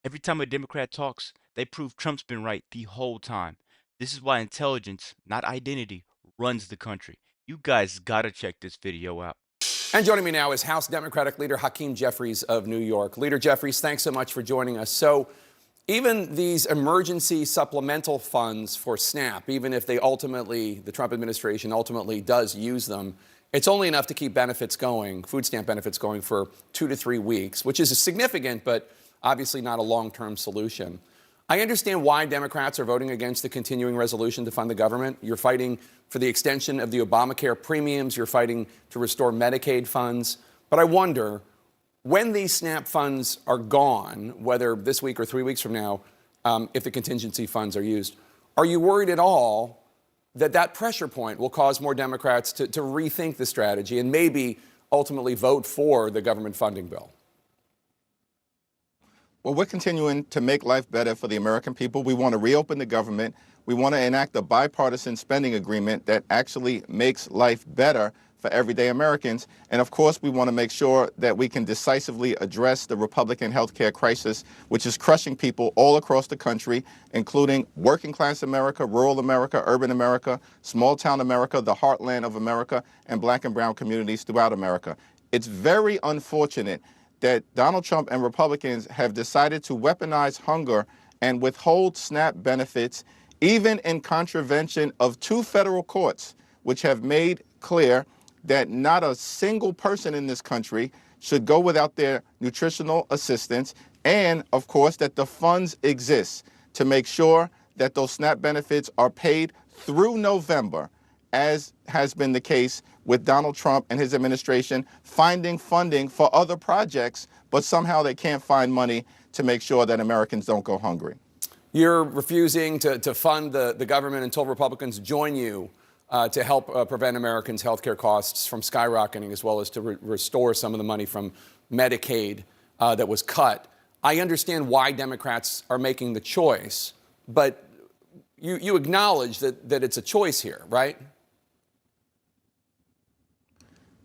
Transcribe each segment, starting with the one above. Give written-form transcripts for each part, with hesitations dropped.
Every time a Democrat talks, they prove Trump's been right the whole time. This is why intelligence, not identity, runs the country. You guys gotta check this video out. And joining me now is House Democratic Leader Hakeem Jeffries of New York. Leader Jeffries, thanks so much for joining us. So, even these emergency supplemental funds for SNAP, even if they ultimately, the Trump administration ultimately does use them, it's only enough to keep benefits going, food stamp benefits going for 2 to 3 weeks, which is significant, but obviously not a long-term solution. I understand why Democrats are voting against the continuing resolution to fund the government. You're fighting for the extension of the Obamacare premiums. You're fighting to restore Medicaid funds. But I wonder, when these SNAP funds are gone, whether this week or 3 weeks from now, if the contingency funds are used, are you worried at all that that pressure point will cause more Democrats to rethink the strategy and maybe ultimately vote for the government funding bill? Well, we're continuing to make life better for the American people. We want to reopen the government. We want to enact a bipartisan spending agreement that actually makes life better for everyday Americans. And of course, we want to make sure that we can decisively address the Republican healthcare crisis, which is crushing people all across the country, including working class America, rural America, urban America, small town America, the heartland of America, and black and brown communities throughout America. It's very unfortunate that Donald Trump and Republicans have decided to weaponize hunger and withhold SNAP benefits, even in contravention of 2 federal courts, which have made clear that not a single person in this country should go without their nutritional assistance, and, of course, that the funds exist to make sure that those SNAP benefits are paid through November, as has been the case with Donald Trump and his administration finding funding for other projects, but somehow they can't find money to make sure that Americans don't go hungry. You're refusing to fund the government until Republicans join you to help prevent Americans' health care costs from skyrocketing, as well as to restore some of the money from Medicaid that was cut. I understand why Democrats are making the choice, but you acknowledge that it's a choice here, right?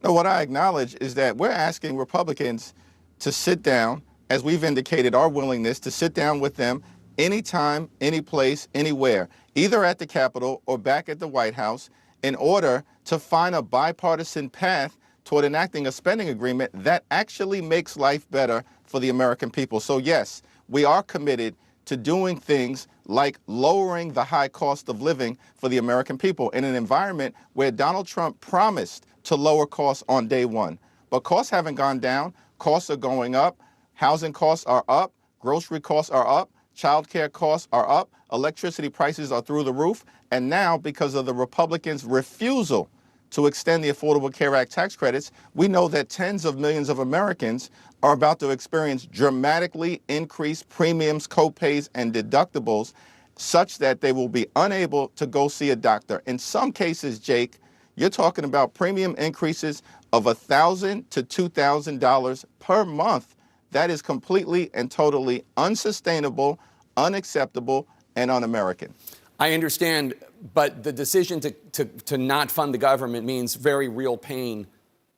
No, what I acknowledge is that we're asking Republicans to sit down, as we've indicated our willingness to sit down with them anytime, any place, anywhere, either at the Capitol or back at the White House, in order to find a bipartisan path toward enacting a spending agreement that actually makes life better for the American people. So yes, we are committed to doing things like lowering the high cost of living for the American people in an environment where Donald Trump promised to lower costs on day one. But costs haven't gone down. Costs are going up. Housing costs are up. Grocery costs are up. Child care costs are up. Electricity prices are through the roof. And now, because of the Republicans' refusal to extend the Affordable Care Act tax credits, we know that tens of millions of Americans are about to experience dramatically increased premiums, copays, and deductibles, such that they will be unable to go see a doctor. In some cases, Jake, you're talking about premium increases of $1,000 to $2,000 per month. That is completely and totally unsustainable, unacceptable, and un-American. I understand, but the decision to not fund the government means very real pain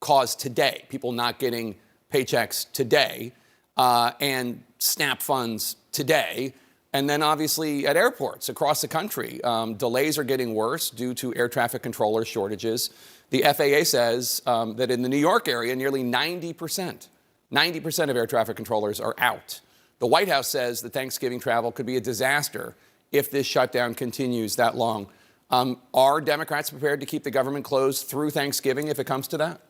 caused today. People not getting paychecks today and SNAP funds today. And then obviously at airports across the country, delays are getting worse due to air traffic controller shortages. The FAA says that in the New York area, nearly 90% of air traffic controllers are out. The White House says that Thanksgiving travel could be a disaster if this shutdown continues that long. Are Democrats prepared to keep the government closed through Thanksgiving if it comes to that?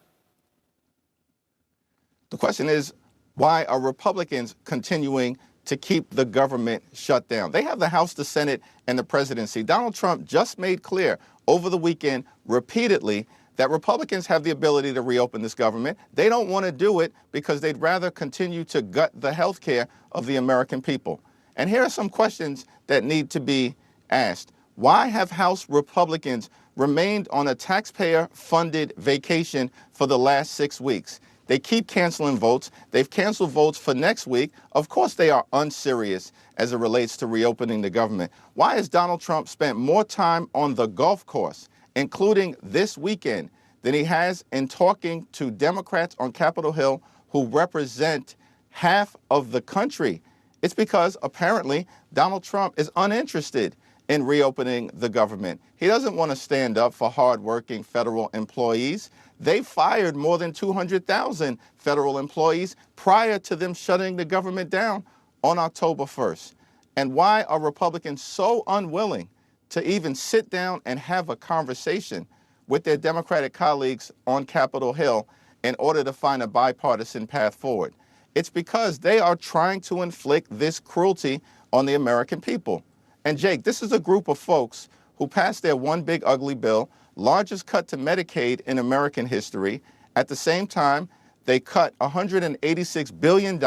The question is, why are Republicans continuing to keep the government shut down? They have the House, the Senate, and the presidency. Donald Trump just made clear over the weekend repeatedly that Republicans have the ability to reopen this government. They don't want to do it because they'd rather continue to gut the health care of the American people. And here are some questions that need to be asked. Why have House Republicans remained on a taxpayer-funded vacation for the last 6 weeks? They keep canceling votes. They've canceled votes for next week. Of course, they are unserious as it relates to reopening the government. Why has Donald Trump spent more time on the golf course, including this weekend, than he has in talking to Democrats on Capitol Hill who represent half of the country? It's because apparently Donald Trump is uninterested in reopening the government. He doesn't want to stand up for hardworking federal employees. They fired more than 200,000 federal employees prior to them shutting the government down on October 1st. And why are Republicans so unwilling to even sit down and have a conversation with their Democratic colleagues on Capitol Hill in order to find a bipartisan path forward? It's because they are trying to inflict this cruelty on the American people. And Jake, this is a group of folks who passed their one big ugly bill, largest cut to Medicaid in American history. At the same time, they cut $186 billion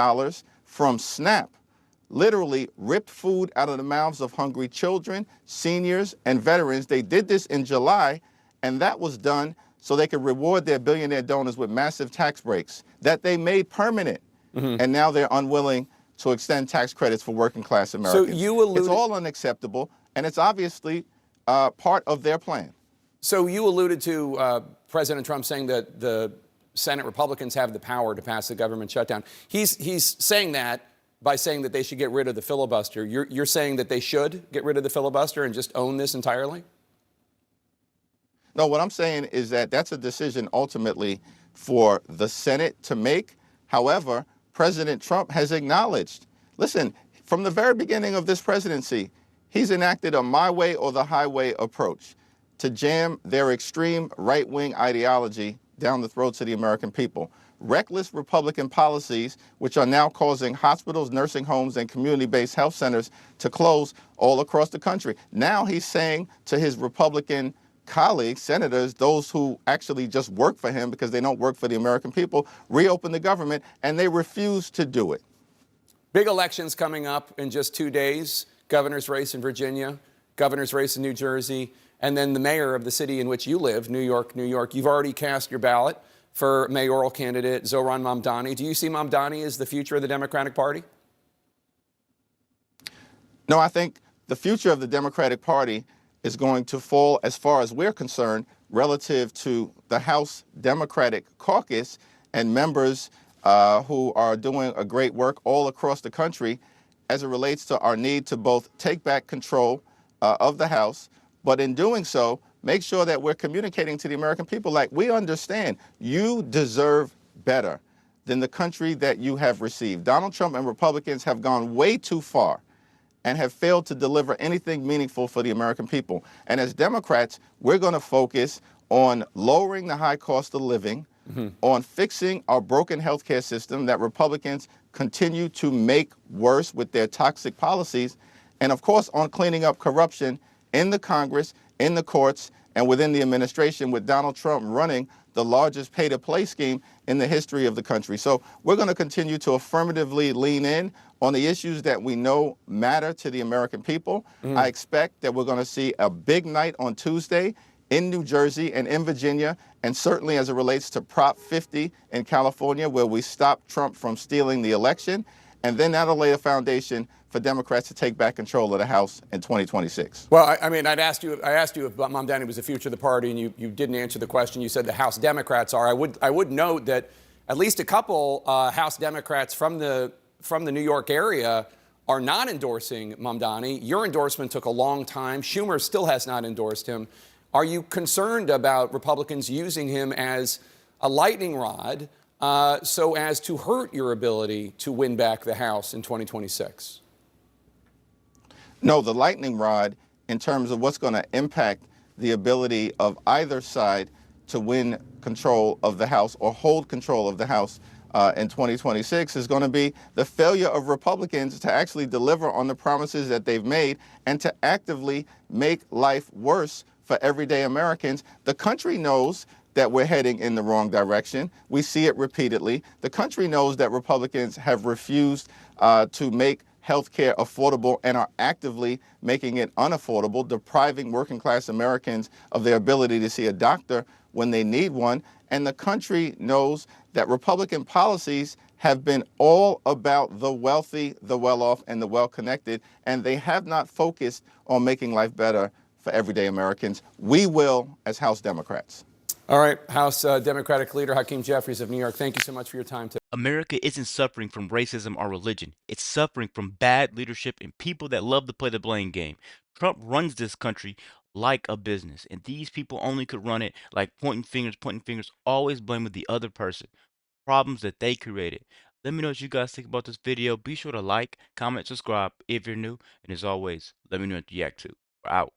from SNAP, literally ripped food out of the mouths of hungry children, seniors, and veterans. They did this in July, and that was done so they could reward their billionaire donors with massive tax breaks that they made permanent. And now they're unwilling to extend tax credits for working class Americans. So you alluded, it's all unacceptable, and it's obviously part of their plan. So you alluded to President Trump saying that the Senate Republicans have the power to pass the government shutdown. He's saying that by saying that they should get rid of the filibuster. You're saying that they should get rid of the filibuster and just own this entirely? No, what I'm saying is that that's a decision ultimately for the Senate to make. However, President Trump has acknowledged, listen, from the very beginning of this presidency, he's enacted a my way or the highway approach to jam their extreme right-wing ideology down the throats of the American people. Reckless Republican policies, which are now causing hospitals, nursing homes, and community-based health centers to close all across the country. Now he's saying to his Republican colleagues, senators, those who actually just work for him because they don't work for the American people, reopen the government, and they refuse to do it. Big elections coming up in just 2 days. Governor's race in Virginia, governor's race in New Jersey, and then the mayor of the city in which you live, New York, New York. You've already cast your ballot for mayoral candidate Zohran Mamdani. Do you see Mamdani as the future of the Democratic Party? No, I think the future of the Democratic Party is going to fall, as far as we're concerned, relative to the House Democratic Caucus and members who are doing a great work all across the country as it relates to our need to both take back control of the House, but in doing so, make sure that we're communicating to the American people like we understand you deserve better than the country that you have received. Donald Trump and Republicans have gone way too far and have failed to deliver anything meaningful for the American people. And as Democrats, we're going to focus on lowering the high cost of living, on fixing our broken healthcare system that Republicans continue to make worse with their toxic policies, and of course on cleaning up corruption in the Congress, in the courts, and within the administration, with Donald Trump running the largest pay-to-play scheme in the history of the country. So we're going to continue to affirmatively lean in on the issues that we know matter to the American people. I expect that we're going to see a big night on Tuesday in New Jersey and in Virginia, and certainly as it relates to Prop 50 in California, where we stop Trump from stealing the election. And then that'll lay a foundation for Democrats to take back control of the House in 2026. Well, I mean, I asked you if Mamdani was the future of the party, and you didn't answer the question. You said the House Democrats are. I would note that at least a couple House Democrats from the New York area are not endorsing Mamdani. Your endorsement took a long time. Schumer still has not endorsed him. Are you concerned about Republicans using him as a lightning rod so as to hurt your ability to win back the House in 2026? No, the lightning rod in terms of what's going to impact the ability of either side to win control of the House or hold control of the House in 2026 is going to be the failure of Republicans to actually deliver on the promises that they've made and to actively make life worse for everyday Americans. The country knows that we're heading in the wrong direction. We see it repeatedly. The country knows that Republicans have refused to make health care affordable and are actively making it unaffordable, depriving working class Americans of their ability to see a doctor when they need one. And the country knows that Republican policies have been all about the wealthy, the well-off, and the well-connected, and they have not focused on making life better for everyday Americans. We will as House Democrats. All right, House Democratic Leader Hakeem Jeffries of New York, thank you so much for your time today. America isn't suffering from racism or religion. It's suffering from bad leadership and people that love to play the blame game. Trump runs this country like a business, and these people only could run it like pointing fingers, always blaming the other person. Problems that they created. Let me know what you guys think about this video. Be sure to like, comment, subscribe if you're new, and as always, let me know what you react to. We're out.